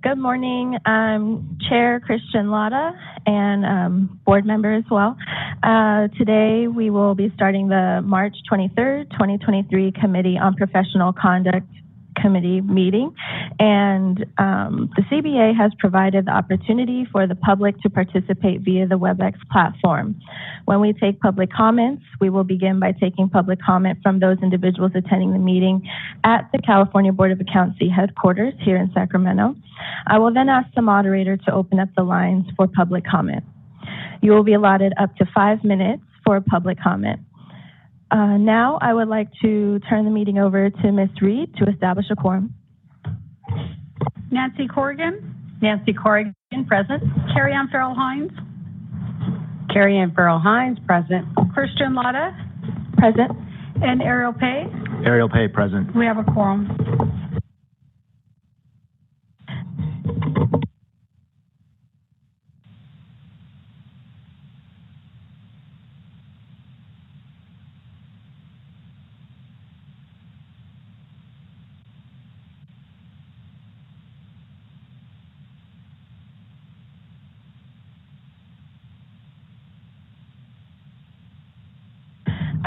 Good morning. I'm Chair Christian Lotta and board member as well. Today we will be starting the March 23rd, 2023 Committee on Professional Conduct Committee meeting. And the CBA has provided the opportunity for the public to participate via the WebEx platform. When we take public comments, we will begin by taking public comment from those individuals attending the meeting at the California Board of Accountancy headquarters here in Sacramento. I will then ask the moderator to open up the lines for public comment. You will be allotted up to 5 minutes for public comment. Now I would like to turn the meeting over to Ms. Reed to establish a quorum. Nancy Corrigan. Nancy Corrigan, present. Carrie Ann Farrell Hines. Carrie Ann Farrell Hines, present. Christian Lotta. Present. And Ariel Pay. Ariel Pay, present. We have a quorum.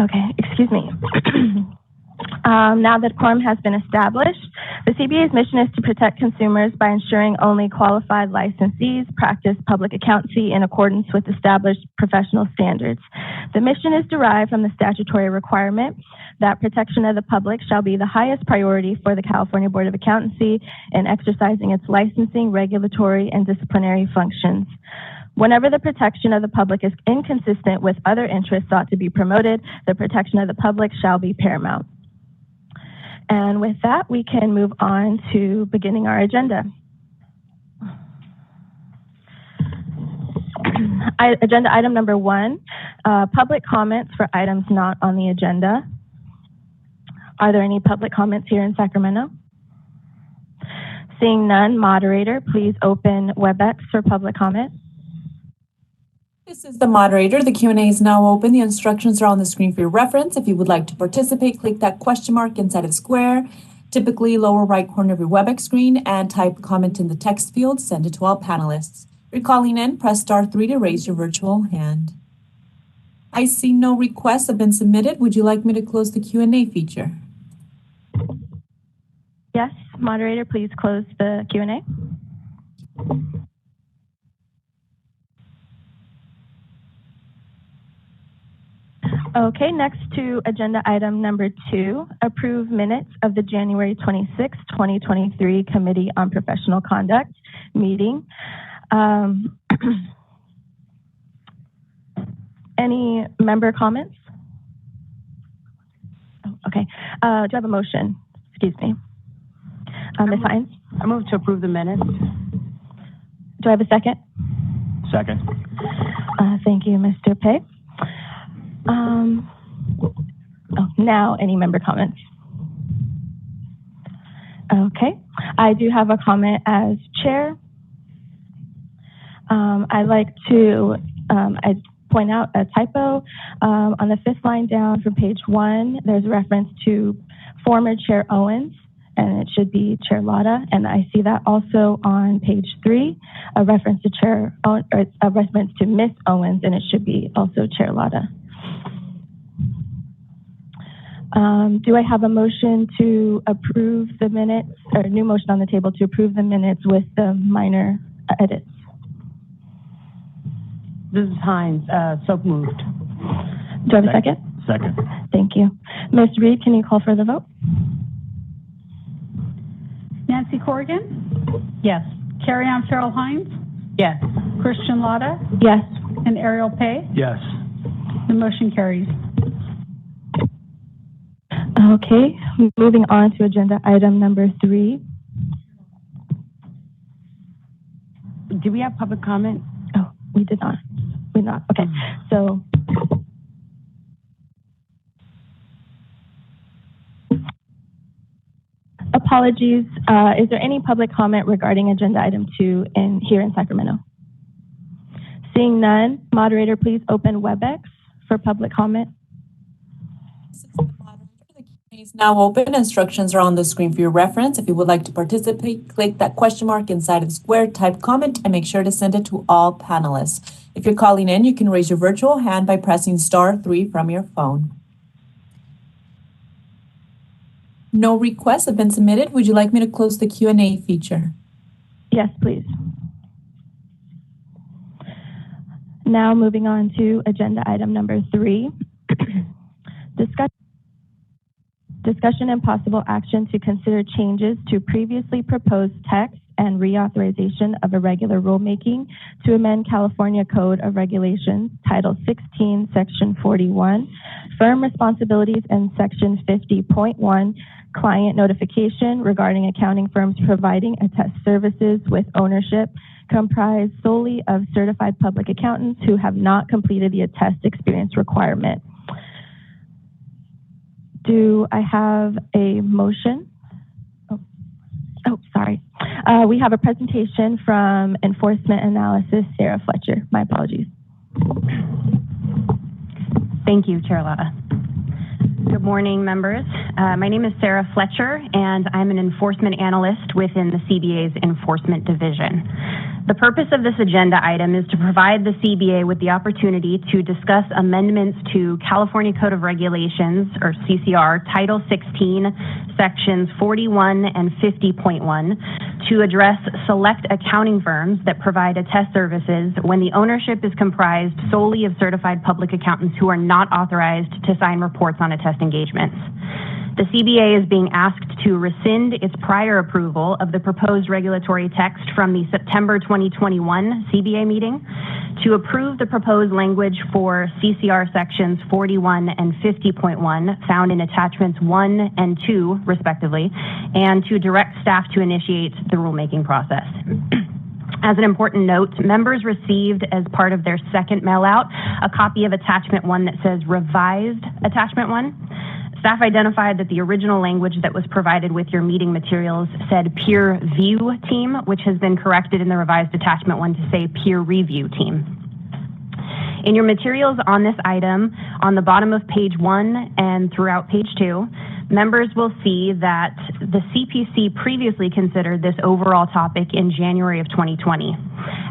Okay, excuse me. Now that quorum has been established, the CBA's mission is to protect consumers by ensuring only qualified licensees practice public accountancy in accordance with established professional standards. The mission is derived from the statutory requirement that protection of the public shall be the highest priority for the California Board of Accountancy in exercising its licensing, regulatory, and disciplinary functions. Whenever the protection of the public is inconsistent with other interests sought to be promoted, the protection of the public shall be paramount. And with that, we can move on to beginning our agenda. Agenda item number 1, public comments for items not on the agenda. Are there any public comments here in Sacramento? Seeing none, moderator, please open WebEx for public comment. This is the moderator. The Q&A is now open. The instructions are on the screen for your reference. If you would like to participate, click that question mark inside of the square, typically lower right corner of your WebEx screen, and type a comment in the text field. Send it to all panelists. If you're calling in, press *3 to raise your virtual hand. I see no requests have been submitted. Would you like me to close the Q&A feature? Yes, moderator, please close the Q&A. Okay, next to agenda item number 2, approve minutes of the January 26, 2023 Committee on Professional Conduct meeting. Any member comments? Oh, okay, do I have a motion? Excuse me. Ms. Hines? I move to approve the minutes. Do I have a second? Second. Thank you, Mr. Pei. Now any member comments? Okay, I do have a comment as chair. I'd like to point out a typo on the 5th line down from page 1. There's a reference to former Chair Owens, and it should be Chair Lotta. And I see that also on page 3, a reference to a reference to Miss Owens, and it should be also Chair Lotta. Do I have a motion to approve the minutes, or a new motion on the table to approve the minutes with the minor edits? This is Hines, so moved. Do I have a second? Second. Thank you. Ms. Reed, can you call for the vote? Nancy Corrigan. Yes. Carrie Ann Farrell Hines. Yes. Christian Lotta. Yes. And Ariel Pay. Yes. The motion carries. Okay, moving on to agenda item number 3. Do we have public comment? Oh, we did not. We did not. Okay, so apologies. Is there any public comment regarding agenda item 2 here in Sacramento? Seeing none, moderator, please open WebEx for public comment. This is the moderator. The Q&A Is now open. Instructions are on the screen for your reference. If you would like to participate, click that question mark inside of the square, type comment, and make sure to send it to all panelists. If you're calling in, you can raise your virtual hand by pressing *3 from your phone. No requests have been submitted. Would you like me to close the Q&A feature? Yes, please. Now moving on to agenda item number 3. Discussion and possible action to consider changes to previously proposed text and reauthorization of irregular rulemaking to amend California Code of Regulations, Title 16, Section 41, Firm Responsibilities, and Section 50.1, Client Notification regarding accounting firms providing attest services with ownership comprised solely of certified public accountants who have not completed the attest experience requirement. Do I have a motion? Sorry. We have a presentation from Enforcement Analysis, Sarah Fletcher. My apologies. Thank you, Chair Lotta. Good morning, members. My name is Sarah Fletcher, and I'm an enforcement analyst within the CBA's Enforcement Division. The purpose of this agenda item is to provide the CBA with the opportunity to discuss amendments to California Code of Regulations, or CCR, Title 16, Sections 41 and 50.1, to address select accounting firms that provide attest services when the ownership is comprised solely of certified public accountants who are not authorized to sign reports on attest engagements. The CBA is being asked to rescind its prior approval of the proposed regulatory text from the September 2021 CBA meeting, to approve the proposed language for CCR sections 41 and 50.1 found in attachments 1 and 2, respectively, and to direct staff to initiate the rulemaking process. As an important note, members received as part of their second mail out a copy of attachment 1 that says revised attachment 1. Staff identified that the original language that was provided with your meeting materials said peer view team, which has been corrected in the revised attachment 1 to say peer review team. In your materials on this item, on the bottom of page 1 and throughout page 2, members will see that the CPC previously considered this overall topic in January of 2020.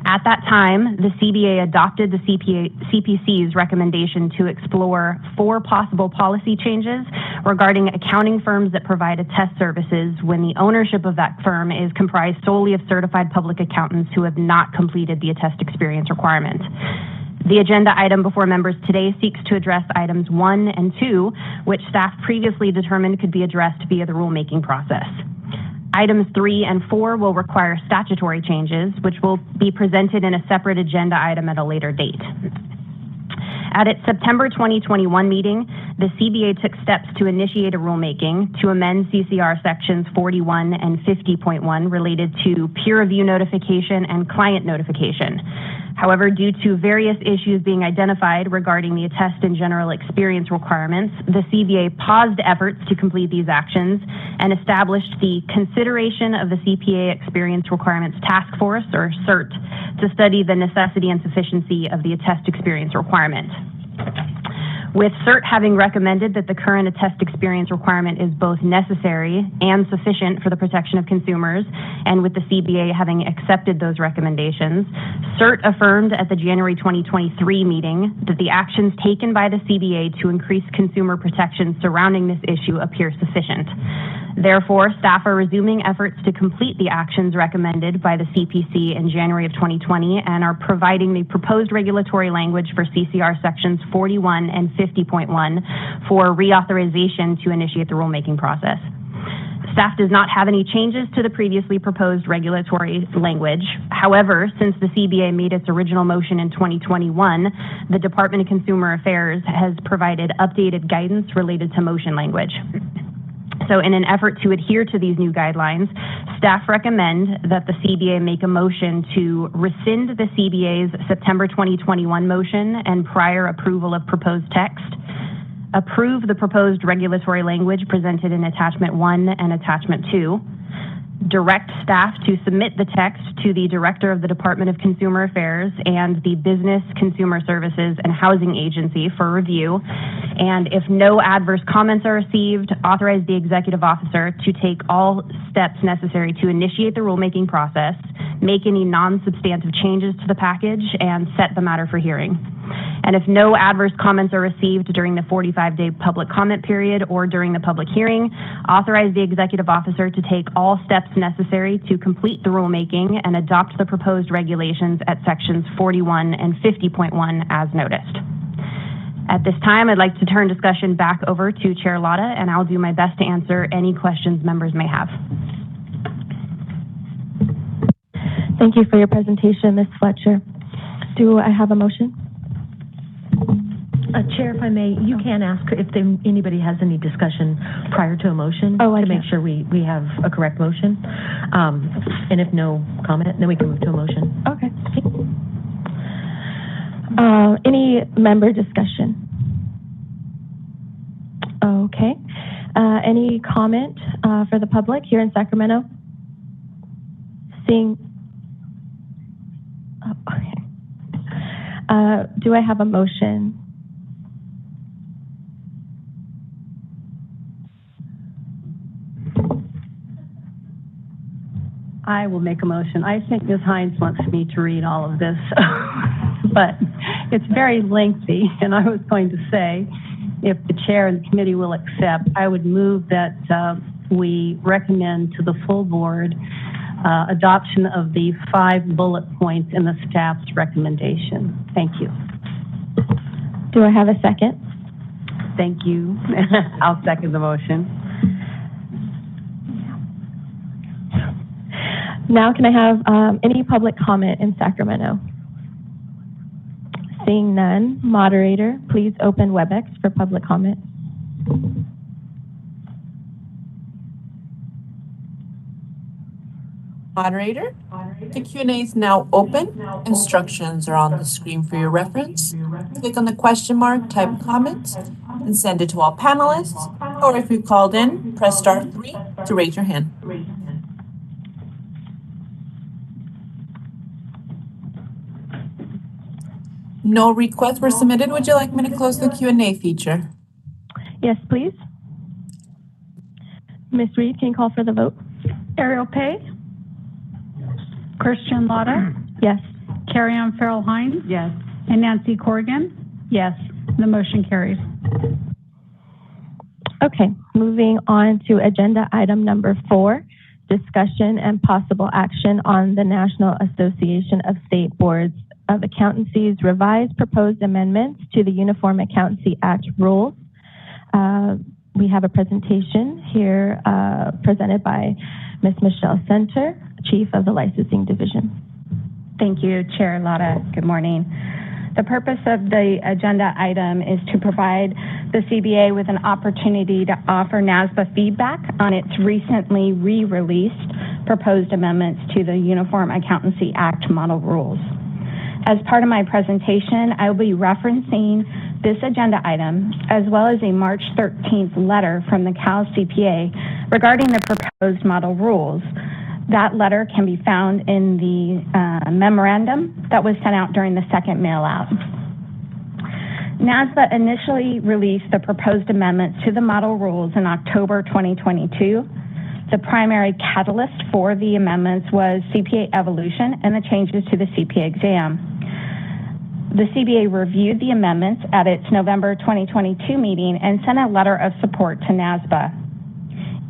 At that time, the CBA adopted the CPC's recommendation to explore 4 possible policy changes regarding accounting firms that provide attest services when the ownership of that firm is comprised solely of certified public accountants who have not completed the attest experience requirement. The agenda item before members today seeks to address items 1 and 2, which staff previously determined could be addressed via the rulemaking process. Items 3 and 4 will require statutory changes, which will be presented in a separate agenda item at a later date. At its September 2021 meeting, the CBA took steps to initiate a rulemaking to amend CCR sections 41 and 50.1 related to peer review notification and client notification. However, due to various issues being identified regarding the attest and general experience requirements, the CBA paused efforts to complete these actions and established the Consideration of the CPA Experience Requirements Task Force, or CERT, to study the necessity and sufficiency of the attest experience requirement. With CERT having recommended that the current attest experience requirement is both necessary and sufficient for the protection of consumers, and with the CBA having accepted those recommendations, CERT affirmed at the January 2023 meeting that the actions taken by the CBA to increase consumer protection surrounding this issue appear sufficient. Therefore, staff are resuming efforts to complete the actions recommended by the CPC in January of 2020 and are providing the proposed regulatory language for CCR sections 41 and 50.1 for reauthorization to initiate the rulemaking process. Staff does not have any changes to the previously proposed regulatory language. However, since the CBA made its original motion in 2021, the Department of Consumer Affairs has provided updated guidance related to motion language. So in an effort to adhere to these new guidelines, staff recommend that the CBA make a motion to rescind the CBA's September 2021 motion and prior approval of proposed text, approve the proposed regulatory language presented in Attachment 1 and Attachment 2, direct staff to submit the text to the Director of the Department of Consumer Affairs and the Business, Consumer Services, and Housing Agency for review. And if no adverse comments are received, authorize the executive officer to take all steps necessary to initiate the rulemaking process, make any non-substantive changes to the package, and set the matter for hearing. And if no adverse comments are received during the 45-day public comment period or during the public hearing, authorize the executive officer to take all steps necessary to complete the rulemaking and adopt the proposed regulations at sections 41 and 50.1 as noticed. At this time, I'd like to turn discussion back over to Chair Lotta, and I'll do my best to answer any questions members may have. Thank you for your presentation, Ms. Fletcher. Do I have a motion? Chair, if I may, you can ask if anybody has any discussion prior to a motion to make sure we have a correct motion. And if no comment, then we can move to a motion. Okay. Any member discussion? Okay. Any comment for the public here in Sacramento? Seeing. Oh, okay. Do I have a motion? I will make a motion. I think Ms. Hines wants me to read all of this, but it's very lengthy, and I was going to say, if the chair and the committee will accept, I would move that we recommend to the full board adoption of the 5 bullet points in the staff's recommendation. Thank you. Do I have a second? Thank you. I'll second the motion. Now, can I have any public comment in Sacramento? Seeing none, moderator, please open WebEx for public comment. Moderator, the Q&A is now open. Instructions are on the screen for your reference. Click on the question mark, type comment, and send it to all panelists. Or if you called in, press *3 to raise your hand. No requests were submitted. Would you like me to close the Q&A feature? Yes, please. Ms. Reed, can you call for the vote? Ariel Pay? Christian Lotta? Yes. Carrie Ann Farrell Hines? Yes. And Nancy Corrigan? Yes. The motion carries. Okay, moving on to agenda item number 4, discussion and possible action on the National Association of State Boards of Accountancy's revised proposed amendments to the Uniform Accountancy Act rules. We have a presentation here presented by Ms. Michelle Center, Chief of the Licensing Division. Thank you, Chair Lotta. Good morning. The purpose of the agenda item is to provide the CBA with an opportunity to offer NASBA feedback on its recently re-released proposed amendments to the Uniform Accountancy Act model rules. As part of my presentation, I will be referencing this agenda item as well as a March 13th letter from the Cal CPA regarding the proposed model rules. That letter can be found in the memorandum that was sent out during the second mail out. NASBA initially released the proposed amendments to the model rules in October 2022. The primary catalyst for the amendments was CPA evolution and the changes to the CPA exam. The CBA reviewed the amendments at its November 2022 meeting and sent a letter of support to NASBA.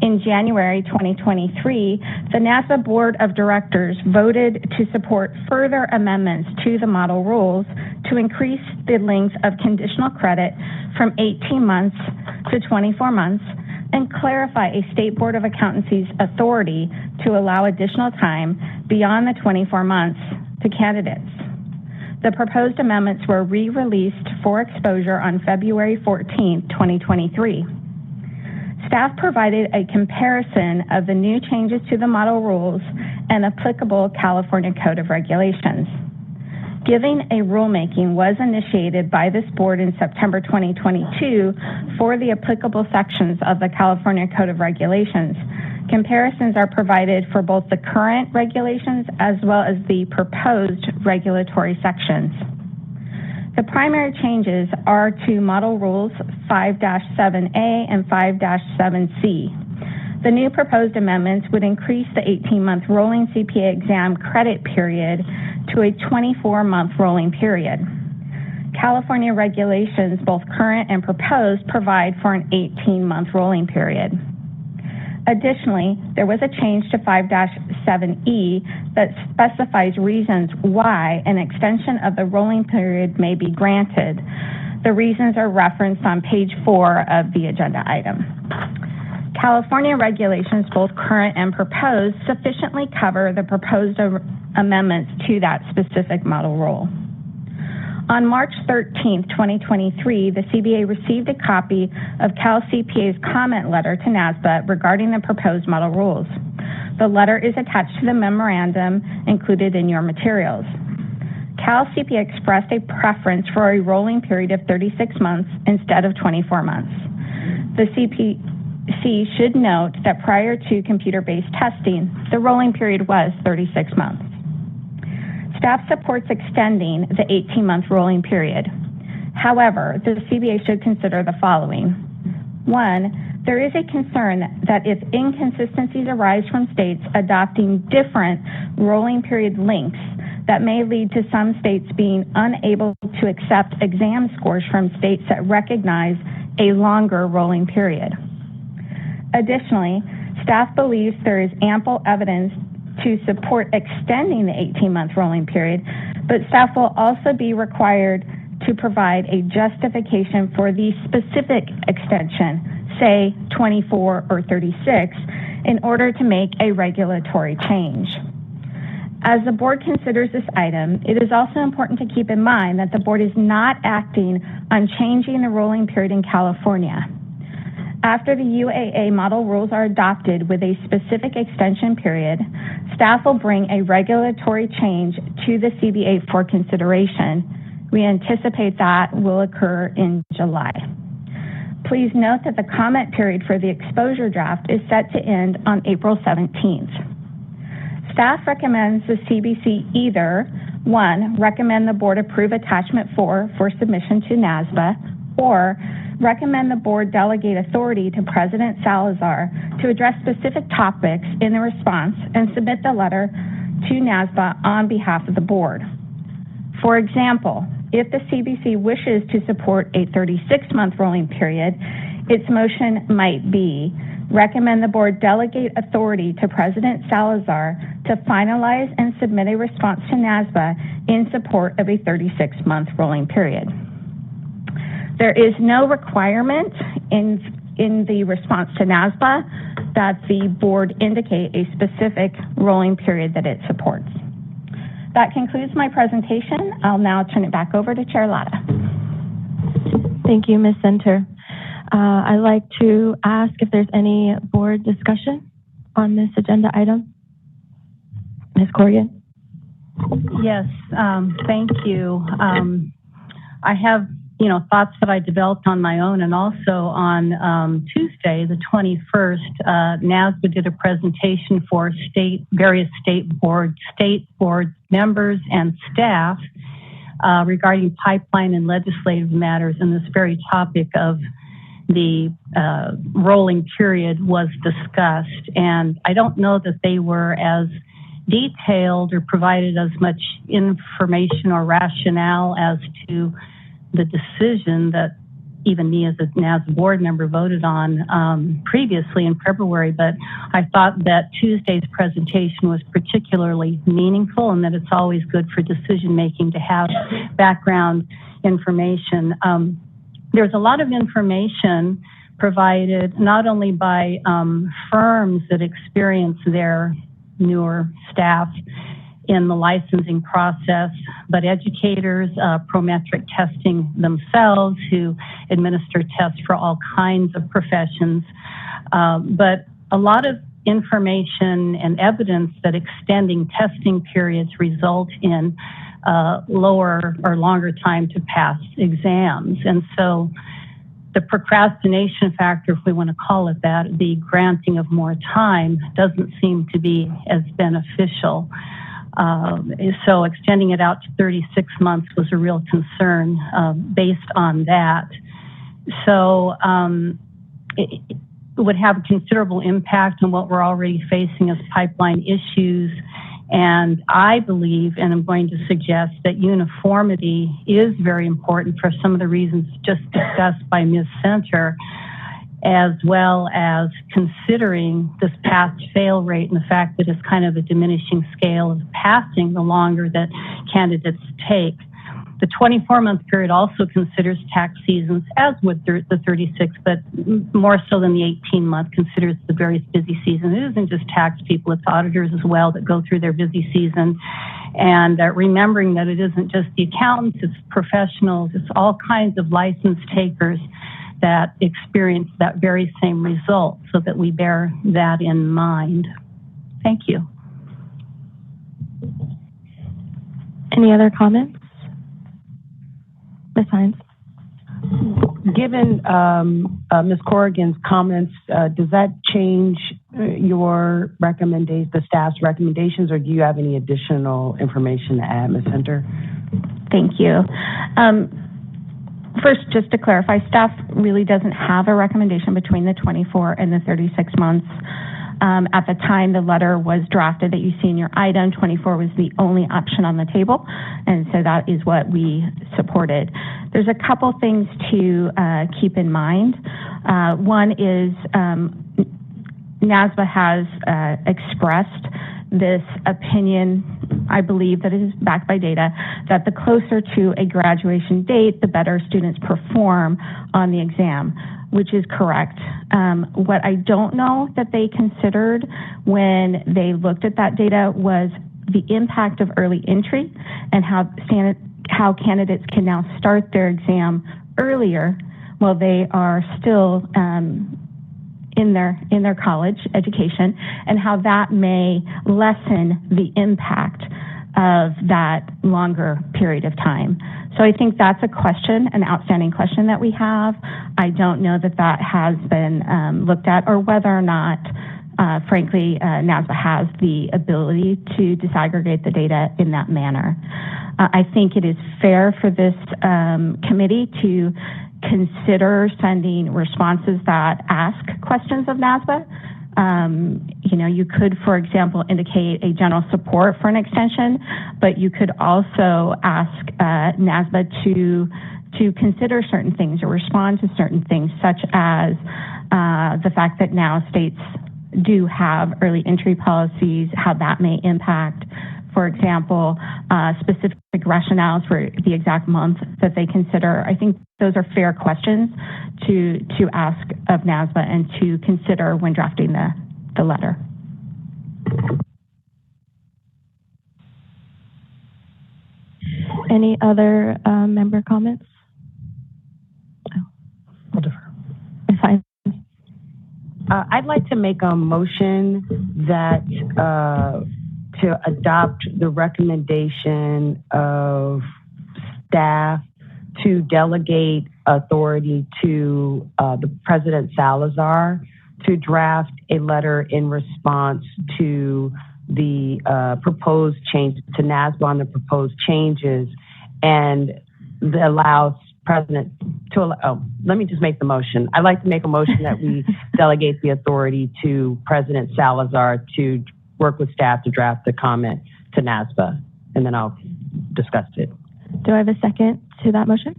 In January 2023, the NASBA Board of Directors voted to support further amendments to the model rules to increase the length of conditional credit from 18 months to 24 months and clarify a State Board of Accountancy's authority to allow additional time beyond the 24 months to candidates. The proposed amendments were re-released for exposure on February 14, 2023. Staff provided a comparison of the new changes to the model rules and applicable California Code of Regulations. Given a rulemaking was initiated by this board in September 2022 for the applicable sections of the California Code of Regulations, Comparisons are provided for both the current regulations as well as the proposed regulatory sections. The primary changes are to Model Rules 5-7A and 5-7C. The new proposed amendments would increase the 18-month rolling CPA exam credit period to a 24-month rolling period. California regulations, both current and proposed, provide for an 18-month rolling period. Additionally, there was a change to 5-7E that specifies reasons why an extension of the rolling period may be granted. The reasons are referenced on page 4 of the agenda item. California regulations, both current and proposed, sufficiently cover the proposed amendments to that specific model rule. On March 13, 2023, the CBA received a copy of Cal CPA's comment letter to NASBA regarding the proposed model rules. The letter is attached to the memorandum included in your materials. Cal CPA expressed a preference for a rolling period of 36 months instead of 24 months. The CPC should note that prior to computer-based testing, the rolling period was 36 months. Staff supports extending the 18-month rolling period. However, the CBA should consider the following. 1, there is a concern that if inconsistencies arise from states adopting different rolling period lengths, that may lead to some states being unable to accept exam scores from states that recognize a longer rolling period. Additionally, staff believes there is ample evidence to support extending the 18-month rolling period, but staff will also be required to provide a justification for the specific extension, say 24 or 36, in order to make a regulatory change. As the board considers this item, it is also important to keep in mind that the board is not acting on changing the rolling period in California. After the UAA model rules are adopted with a specific extension period, staff will bring a regulatory change to the CBA for consideration. We anticipate that will occur in July. Please note that the comment period for the exposure draft is set to end on April 17th. Staff recommends the CBC either, 1, recommend the board approve attachment 4 for submission to NASBA, or recommend the board delegate authority to President Salazar to address specific topics in the response and submit the letter to NASBA on behalf of the board. For example, if the CBC wishes to support a 36-month rolling period, its motion might be recommend the board delegate authority to President Salazar to finalize and submit a response to NASBA in support of a 36-month rolling period. There is no requirement in the response to NASBA that the board indicate a specific rolling period that it supports. That concludes my presentation. I'll now turn it back over to Chair Latta. Thank you, Ms. Center. I'd like to ask if there's any board discussion on this agenda item. Ms. Corrigan? Yes, thank you. I have thoughts that I developed on my own, and also on Tuesday, the 21st, NASBA did a presentation for various state board members and staff regarding pipeline and legislative matters, and this very topic of the rolling period was discussed. And I don't know that they were as detailed or provided as much information or rationale as to the decision that even me as a NASBA board member voted on previously in February. But I thought that Tuesday's presentation was particularly meaningful, and that it's always good for decision making to have background information. There's a lot of information provided not only by firms that experience their newer staff in the licensing process, but educators, Prometric testing themselves, who administer tests for all kinds of professions. But a lot of information and evidence that extending testing periods result in lower or longer time to pass exams. And so the procrastination factor, if we want to call it that, the granting of more time, doesn't seem to be as beneficial. So extending it out to 36 months was a real concern based on that. So it would have a considerable impact on what we're already facing as pipeline issues. And I believe, and I'm going to suggest, that uniformity is very important for some of the reasons just discussed by Ms. Center, as well as considering this pass-fail rate and the fact that it's kind of a diminishing scale of passing the longer that candidates take. The 24-month period also considers tax seasons, as would the 36, but more so than the 18-month considers the very busy season. It isn't just tax people, it's auditors as well that go through their busy season. And remembering that it isn't just the accountants, it's professionals, it's all kinds of license takers that experience that very same result, so that we bear that in mind. Thank you. Any other comments? Ms. Hines? Given Ms. Corrigan's comments, does that change your the staff's recommendations, or do you have any additional information to add, Ms. Center? Thank you. First, just to clarify, staff really doesn't have a recommendation between the 24 and the 36 months. At the time the letter was drafted that you see in your item, 24 was the only option on the table, and so that is what we supported. There's a couple things to keep in mind. One is NASBA has expressed this opinion, I believe that it is backed by data, that the closer to a graduation date, the better students perform on the exam, which is correct. What I don't know that they considered when they looked at that data was the impact of early entry and how candidates can now start their exam earlier while they are still in their college education, and how that may lessen the impact of that longer period of time. So I think that's a question, an outstanding question that we have. I don't know that that has been looked at, or whether or not, frankly, NASBA has the ability to disaggregate the data in that manner. I think it is fair for this committee to consider sending responses that ask questions of NASBA. You could, for example, indicate a general support for an extension, but you could also ask NASBA to consider certain things or respond to certain things, such as the fact that now states do have early entry policies, how that may impact, for example, specific rationales for the exact month that they consider. I think those are fair questions to ask of NASBA and to consider when drafting the letter. Any other member comments? I'll defer. Fine. I'd like to make a motion that to adopt the recommendation of staff to delegate authority to the President Salazar to draft a letter in response to the proposed change to NASBA on the proposed changes, and allows President to, let me just make the motion. I'd like to make a motion that we delegate the authority to President Salazar to work with staff to draft the comment to NASBA, and then I'll discuss it. Do I have a second to that motion?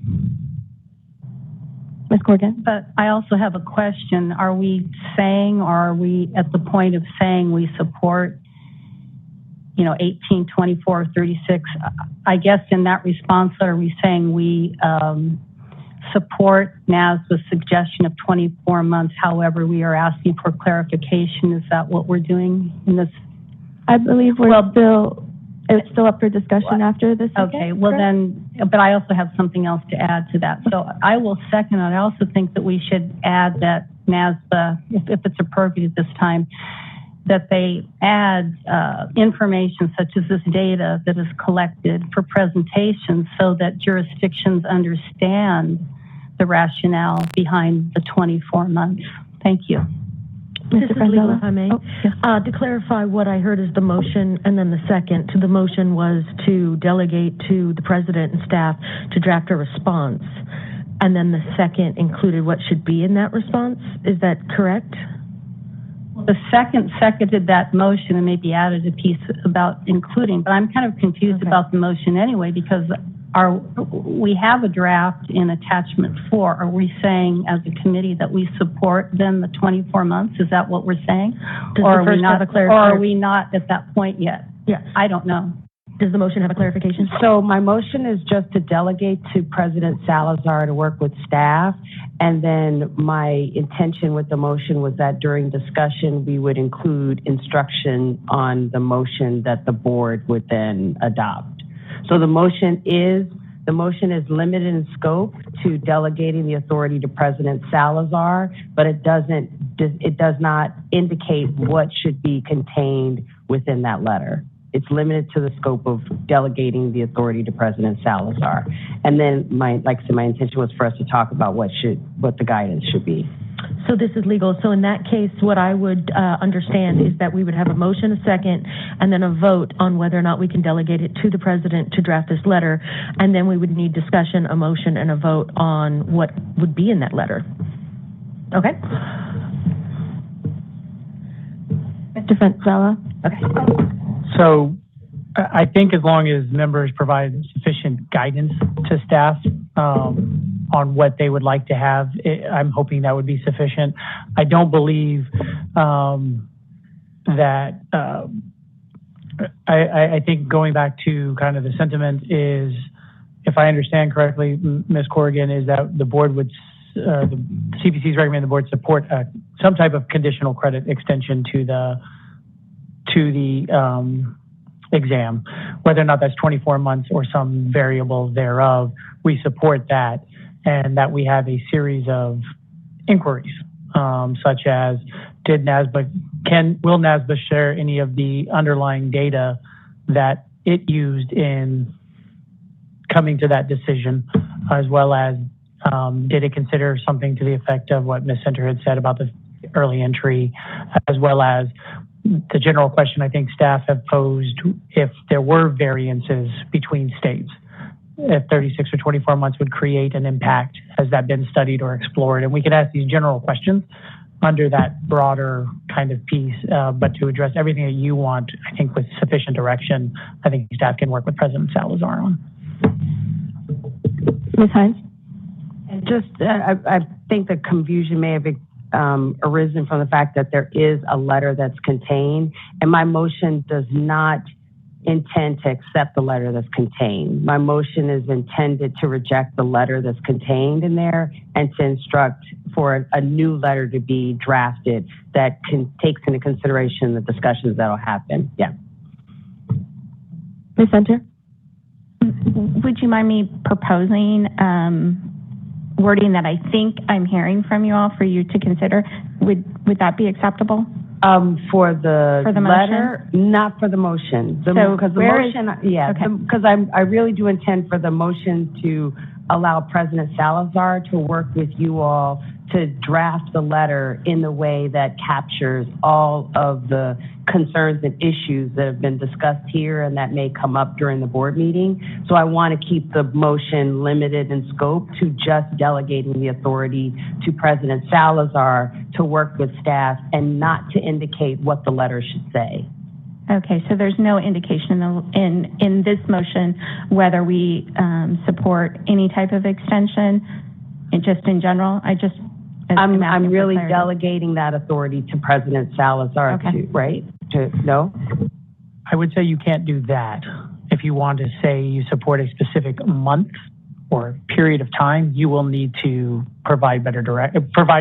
Ms. Corrigan? But I also have a question. Are we saying, or are we at the point of saying we support 18, 24, 36? I guess in that response, are we saying we support NASBA's suggestion of 24 months? However, we are asking for clarification. Is that what we're doing in this? I believe it's still up for discussion after this. Okay, well then, but I also have something else to add to that. So I will second it. I also think that we should add that NASBA, if it's appropriate at this time, that they add information such as this data that is collected for presentation, so that jurisdictions understand the rationale behind the 24 months. Thank you. This is legal, if I may. To clarify what I heard is the motion, and then the second to the motion was to delegate to the president and staff to draft a response. And then the second included what should be in that response. Is that correct? The second seconded that motion and maybe added a piece about including, but I'm kind of confused about the motion anyway, because we have a draft in attachment 4. Are we saying as a committee that we support then the 24 months? Is that what we're saying? Or are we not at that point yet? Yes. I don't know. Does the motion have a clarification? So my motion is just to delegate to President Salazar to work with staff. And then my intention with the motion was that during discussion, we would include instruction on the motion that the board would then adopt. So the motion is limited in scope to delegating the authority to President Salazar, but it does not indicate what should be contained within that letter. It's limited to the scope of delegating the authority to President Salazar. And then my intention was for us to talk about what the guidance should be. So this is legal. So in that case, what I would understand is that we would have a motion, a second, and then a vote on whether or not we can delegate it to the president to draft this letter. And then we would need discussion, a motion, and a vote on what would be in that letter. Okay? Mr. Fenzella? Okay. So I think as long as members provide sufficient guidance to staff on what they would like to have, I'm hoping that would be sufficient. I don't believe that, I think going back to kind of the sentiment is, if I understand correctly, Ms. Corrigan, is that the board would, the CPC's recommend the board support some type of conditional credit extension to the exam, whether or not that's 24 months or some variable thereof. We support that, and that we have a series of inquiries, such as will NASBA share any of the underlying data that it used in coming to that decision, as well as did it consider something to the effect of what Ms. Center had said about the early entry, as well as the general question I think staff have posed, if there were variances between states, if 36 or 24 months would create an impact. Has that been studied or explored? And we can ask these general questions under that broader kind of piece, but to address everything that you want, I think with sufficient direction, I think staff can work with President Salazar on. Ms. Hines? I think the confusion may have arisen from the fact that there is a letter that's contained, and my motion does not intend to accept the letter that's contained. My motion is intended to reject the letter that's contained in there and to instruct for a new letter to be drafted that takes into consideration the discussions that'll happen. Yeah. Ms. Center? Would you mind me proposing wording that I think I'm hearing from you all for you to consider? Would that be acceptable? For the letter, motion? not for the motion. Because I really do intend for the motion to allow President Salazar to work with you all to draft the letter in the way that captures all of the concerns and issues that have been discussed here and that may come up during the board meeting. So I want to keep the motion limited in scope to just delegating the authority to President Salazar to work with staff and not to indicate what the letter should say. Okay, so there's no indication in this motion whether we support any type of extension, just in general. I'm really delegating that authority to President Salazar, okay. No? I would say you can't do that. If you want to say you support a specific month or period of time, you will need to provide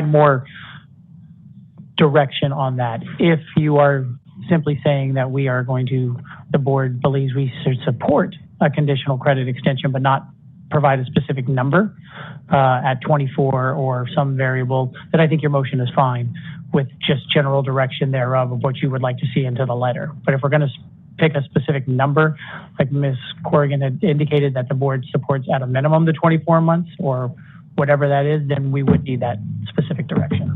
more direction on that. If you are simply saying that the board believes we should support a conditional credit extension, but not provide a specific number at 24 or some variable, then I think your motion is fine with just general direction thereof of what you would like to see into the letter. But if we're going to pick a specific number, like Ms. Corrigan had indicated that the board supports at a minimum the 24 months or whatever that is, then we would need that specific direction.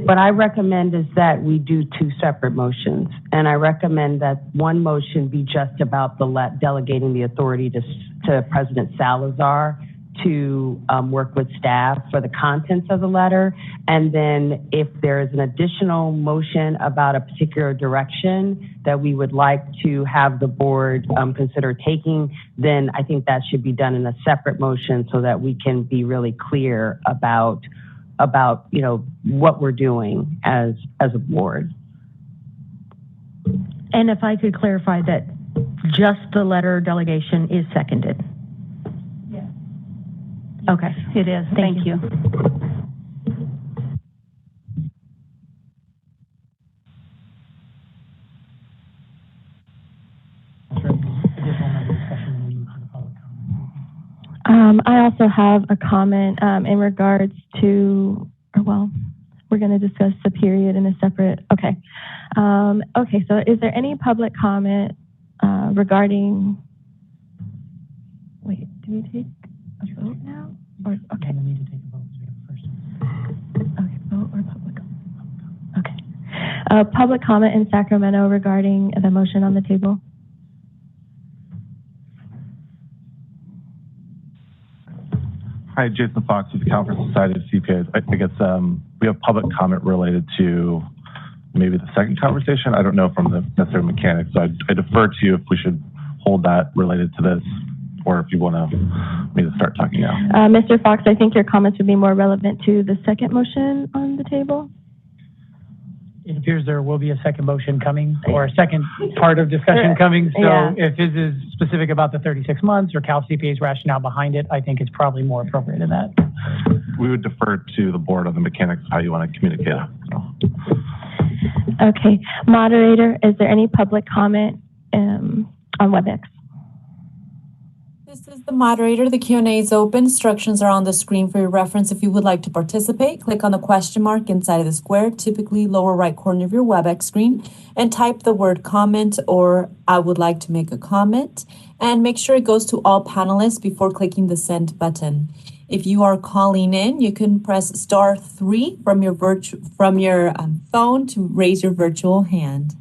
What I recommend is that we do two separate motions. And I recommend that one motion be just about delegating the authority to President Salazar to work with staff for the contents of the letter. And then if there is an additional motion about a particular direction that we would like to have the board consider taking, then I think that should be done in a separate motion so that we can be really clear about what we're doing as a board. And if I could clarify that just the letter delegation is seconded. Yes. Okay. It is. Thank you. I also have a comment in regards to, we're going to discuss the period in a separate, okay. Okay, so is there any public comment regarding, wait, do we take a vote now? Or, okay. We need to take a vote first. Okay, vote or public comment? Okay. Public comment in Sacramento regarding the motion on the table? Hi, Jason Fox with the California Society of CPAs. I guess we have public comment related to maybe the second conversation. I don't know from the necessary mechanics, so I defer to you if we should hold that related to this, or if you want me to start talking now. Mr. Fox, I think your comments would be more relevant to the second motion on the table. It appears there will be a second motion coming, or a second part of discussion coming. So yeah. If this is specific about the 36 months or Cal CPA's rationale behind it, I think it's probably more appropriate than that. We would defer to the board on the mechanics of how you want to communicate it. So. Okay. Moderator, is there any public comment on WebEx? This is the moderator. The Q&A is open. Instructions are on the screen for your reference. If you would like to participate, click on the question mark inside of the square, typically lower right corner of your WebEx screen, and type the word comment or I would like to make a comment, and make sure it goes to all panelists before clicking the send button. If you are calling in, you can press *3 from your phone to raise your virtual hand.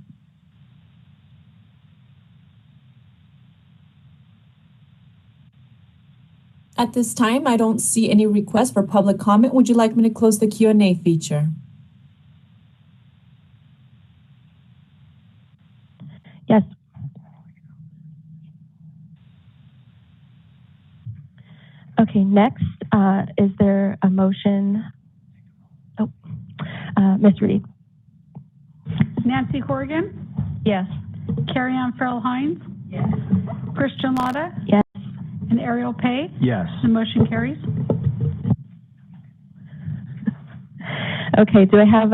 At this time, I don't see any requests for public comment. Would you like me to close the Q&A feature? Yes. Okay, next, is there a motion? Oh, Ms. Reed. Nancy Horgan? Yes. Carrie Ann Farrell Hines? Yes. Christian Lotta? Yes. And Ariel Pay? Yes. The motion carries. Okay, do I have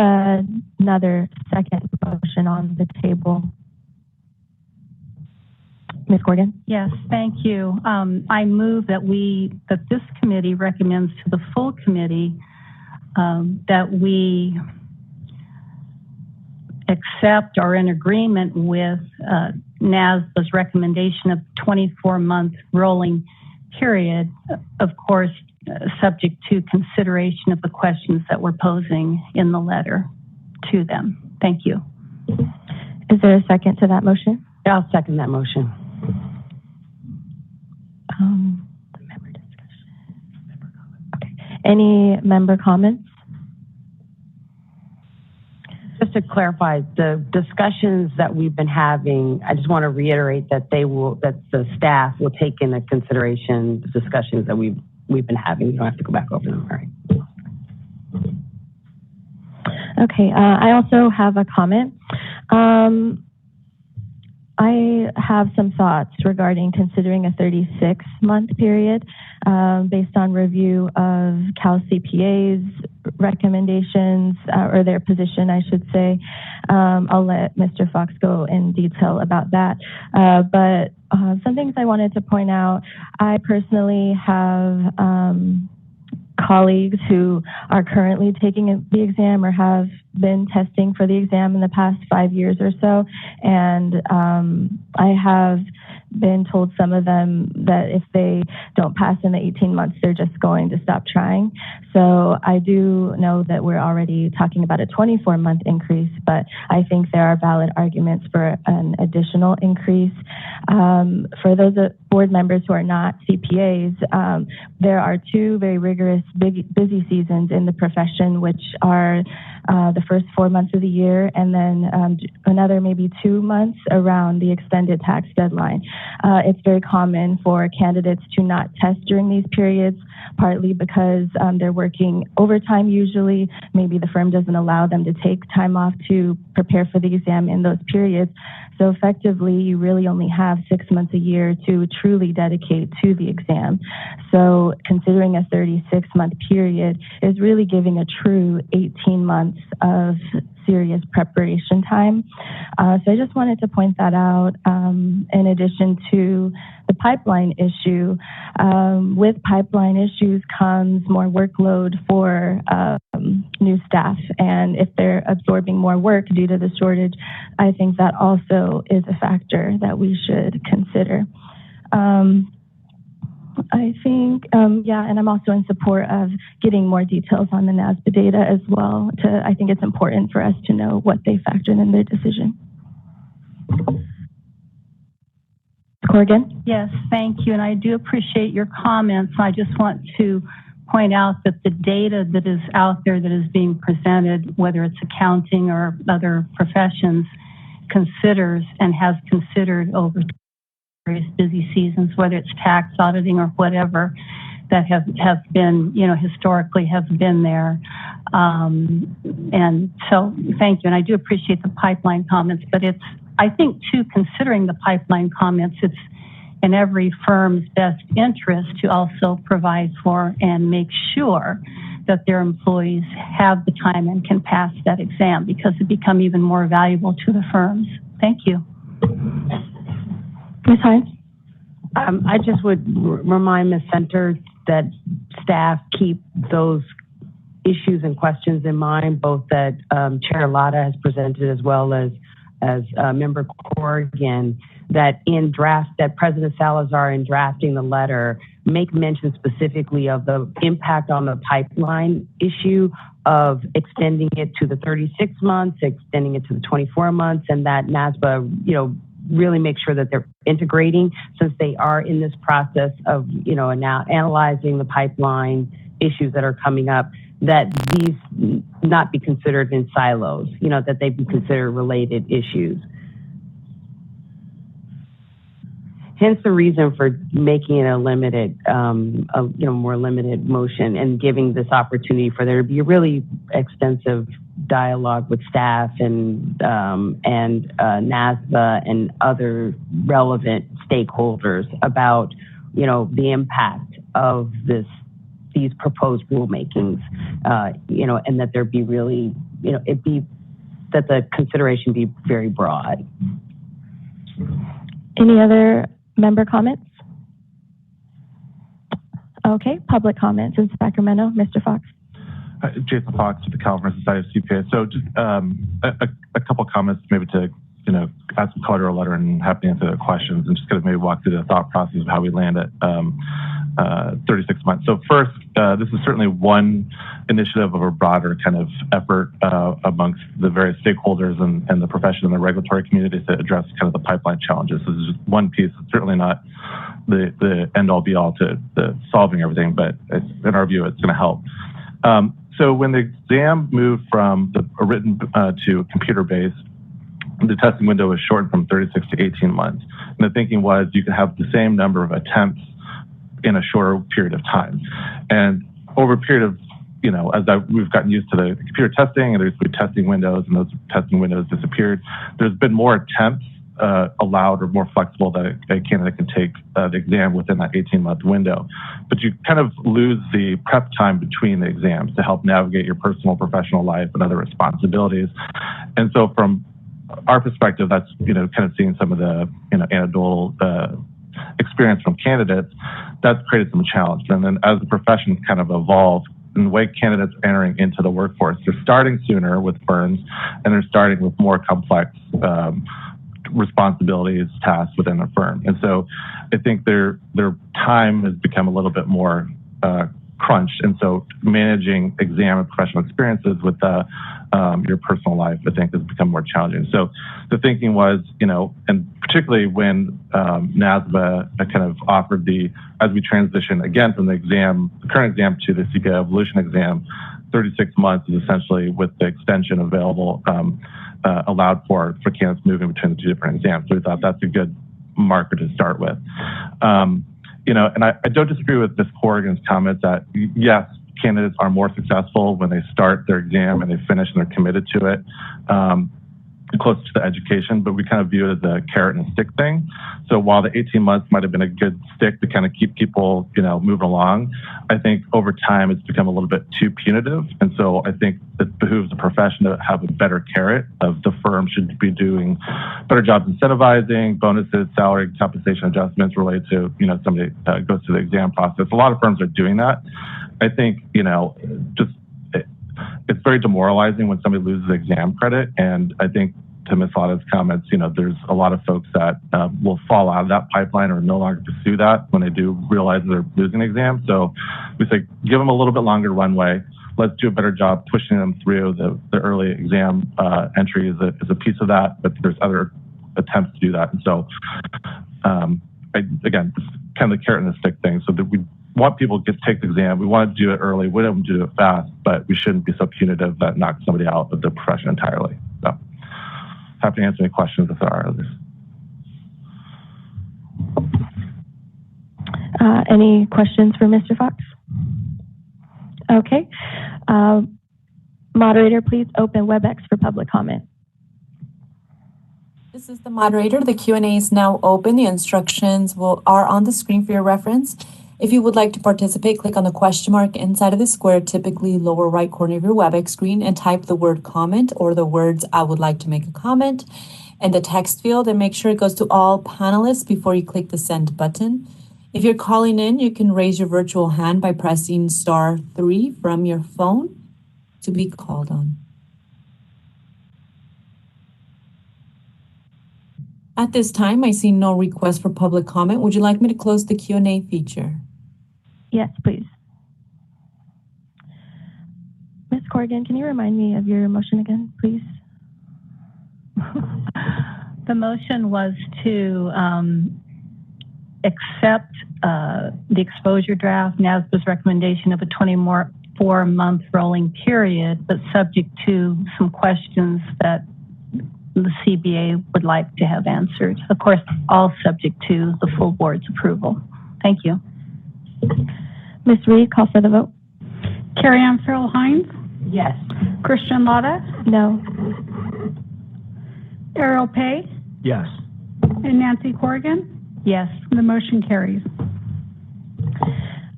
another second motion on the table? Ms. Corrigan? Yes, thank you. I move that this committee recommends to the full committee that we accept or in agreement with NASBA's recommendation of 24-month rolling period, of course, subject to consideration of the questions that we're posing in the letter to them. Thank you. Is there a second to that motion? I'll second that motion. Member discussion. Okay. Any member comments? Just to clarify, the discussions that we've been having, I just want to reiterate that that the staff will take into consideration the discussions that we've been having. You don't have to go back over them, all right? Okay, I also have a comment. I have some thoughts regarding considering a 36-month period based on review of Cal CPA's recommendations, or their position, I should say. I'll let Mr. Fox go in detail about that. But some things I wanted to point out, I personally have colleagues who are currently taking the exam or have been testing for the exam in the past 5 years or so. And I have been told, some of them, that if they don't pass in the 18 months, they're just going to stop trying. So I do know that we're already talking about a 24-month increase, but I think there are valid arguments for an additional increase. For those board members who are not CPAs, there are two very rigorous, busy seasons in the profession, which are the first 4 months of the year, and then another maybe 2 months around the extended tax deadline. It's very common for candidates to not test during these periods, partly because they're working overtime usually. Maybe the firm doesn't allow them to take time off to prepare for the exam in those periods. So effectively, you really only have 6 months a year to truly dedicate to the exam. So considering a 36-month period is really giving a true 18 months of serious preparation time. So I just wanted to point that out. In addition to the pipeline issue, with pipeline issues comes more workload for new staff. And if they're absorbing more work due to the shortage, I think that also is a factor that we should consider. I think, and I'm also in support of getting more details on the NASBA data as well. I think it's important for us to know what they factored in their decision. Corrigan? Yes, thank you. And I do appreciate your comments. I just want to point out that the data that is out there that is being presented, whether it's accounting or other professions, considers and has considered over various busy seasons, whether it's tax auditing or whatever, that have been, historically have been there. And so thank you. And I do appreciate the pipeline comments, but I think too, considering the pipeline comments, it's in every firm's best interest to also provide for and make sure that their employees have the time and can pass that exam, because it become even more valuable to the firms. Thank you. Ms. Hines? I just would remind Ms. Center that staff keep those issues and questions in mind, both that Chair Lotta has presented as well as Member Corrigan, that President Salazar, in drafting the letter, make mention specifically of the impact on the pipeline issue of extending it to the 36 months, extending it to the 24 months, and that NASBA, really make sure that they're integrating, since they are in this process of, now analyzing the pipeline issues that are coming up, that these not be considered in silos, that they be considered related issues. Hence the reason for making it a limited, more limited motion, and giving this opportunity for there to be a really extensive dialogue with staff and NASBA and other relevant stakeholders about, the impact of these proposed rulemakings, and that there be really, that the consideration be very broad. Any other member comments? Okay, public comments in Sacramento. Mr. Fox. Jason Fox with the California Society of CPAs. So just a couple comments maybe to, add some color to our letter and happy to answer their questions, and just kind of maybe walk through the thought process of how we land at 36 months. So first, this is certainly one initiative of a broader kind of effort amongst the various stakeholders and the profession and the regulatory community to address kind of the pipeline challenges. This is just one piece. It's certainly not the end-all be-all to solving everything, but in our view, it's going to help. So when the exam moved from a written to computer-based, the testing window was shortened from 36 to 18 months. And the thinking was you could have the same number of attempts in a shorter period of time. And over a period of, we've gotten used to the computer testing, and there's been testing windows, and those testing windows disappeared. There's been more attempts allowed or more flexible that a candidate can take the exam within that 18-month window. But you kind of lose the prep time between the exams to help navigate your personal, professional life and other responsibilities. And so from our perspective, that's, kind of seeing some of the, anecdotal experience from candidates, that's created some challenge. And then as the profession kind of evolved, and the way candidates are entering into the workforce, they're starting sooner with firms, and they're starting with more complex responsibilities, tasks within a firm. And so I think their time has become a little bit more crunched. And so managing exam and professional experiences with your personal life, I think, has become more challenging. So the thinking was, and particularly when NASBA kind of offered as we transition again from the current exam to the CPA evolution exam, 36 months is essentially with the extension available, allowed for candidates moving between the two different exams. So we thought that's a good marker to start with. And I don't disagree with Ms. Corrigan's comment that, yes, candidates are more successful when they start their exam and they finish and they're committed to it, close to the education, but we kind of view it as a carrot and stick thing. So while the 18 months might have been a good stick to kind of keep people, moving along, I think over time it's become a little bit too punitive. And so I think it behooves the profession to have a better carrot of the firm should be doing better jobs incentivizing, bonuses, salary, compensation adjustments related to, somebody goes through the exam process. A lot of firms are doing that. I think, it's very demoralizing when somebody loses exam credit. And I think to Ms. Lada's comments, there's a lot of folks that will fall out of that pipeline or no longer pursue that when they do realize they're losing an exam. So we say, give them a little bit longer runway. Let's do a better job pushing them through the early exam entry is a piece of that, but there's other attempts to do that. And so, again, it's kind of the carrot and the stick thing. So that we want people to take the exam. We want to do it early. We don't do it fast, but we shouldn't be so punitive that knocks somebody out of the profession entirely. So happy to answer any questions if there are others. Any questions for Mr. Fox? Okay. Moderator, please open WebEx for public comment. This is the moderator. The Q&A is now open. The instructions are on the screen for your reference. If you would like to participate, click on the question mark inside of the square, typically lower right corner of your WebEx screen, and type the word comment or the words "I would like to make a comment" in the text field, and make sure it goes to all panelists before you click the send button. If you're calling in, you can raise your virtual hand by pressing *3 from your phone to be called on. At this time, I see no request for public comment. Would you like me to close the Q&A feature? Yes, please. Ms. Corrigan, can you remind me of your motion again, please? The motion was to accept the exposure draft, NASBA's recommendation of a 24-month rolling period, but subject to some questions that the CBA would like to have answered. Of course, all subject to the full board's approval. Thank you. Ms. Reed, call for the vote. Carrie Ann Farrell Hines? Yes. Christian Lada? No. Ariel Pay? Yes. And Nancy Corrigan? Yes. The motion carries.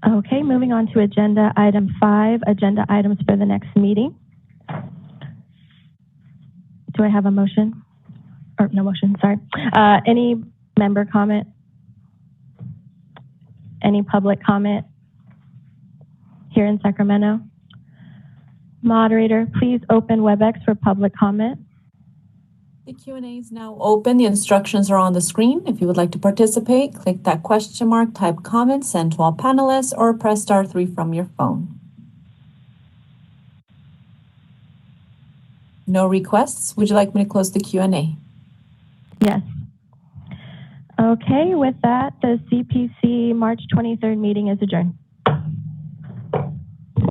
Okay, moving on to agenda item 5, agenda items for the next meeting. Do I have a motion? Or no motion, sorry. Any member comment? Any public comment here in Sacramento? Moderator, please open WebEx for public comment. The Q&A is now open. The instructions are on the screen. If you would like to participate, click that question mark, type comment, send to all panelists, or press *3 from your phone. No requests. Would you like me to close the Q&A? Yes. Okay, with that, the CPC March 23rd meeting is adjourned.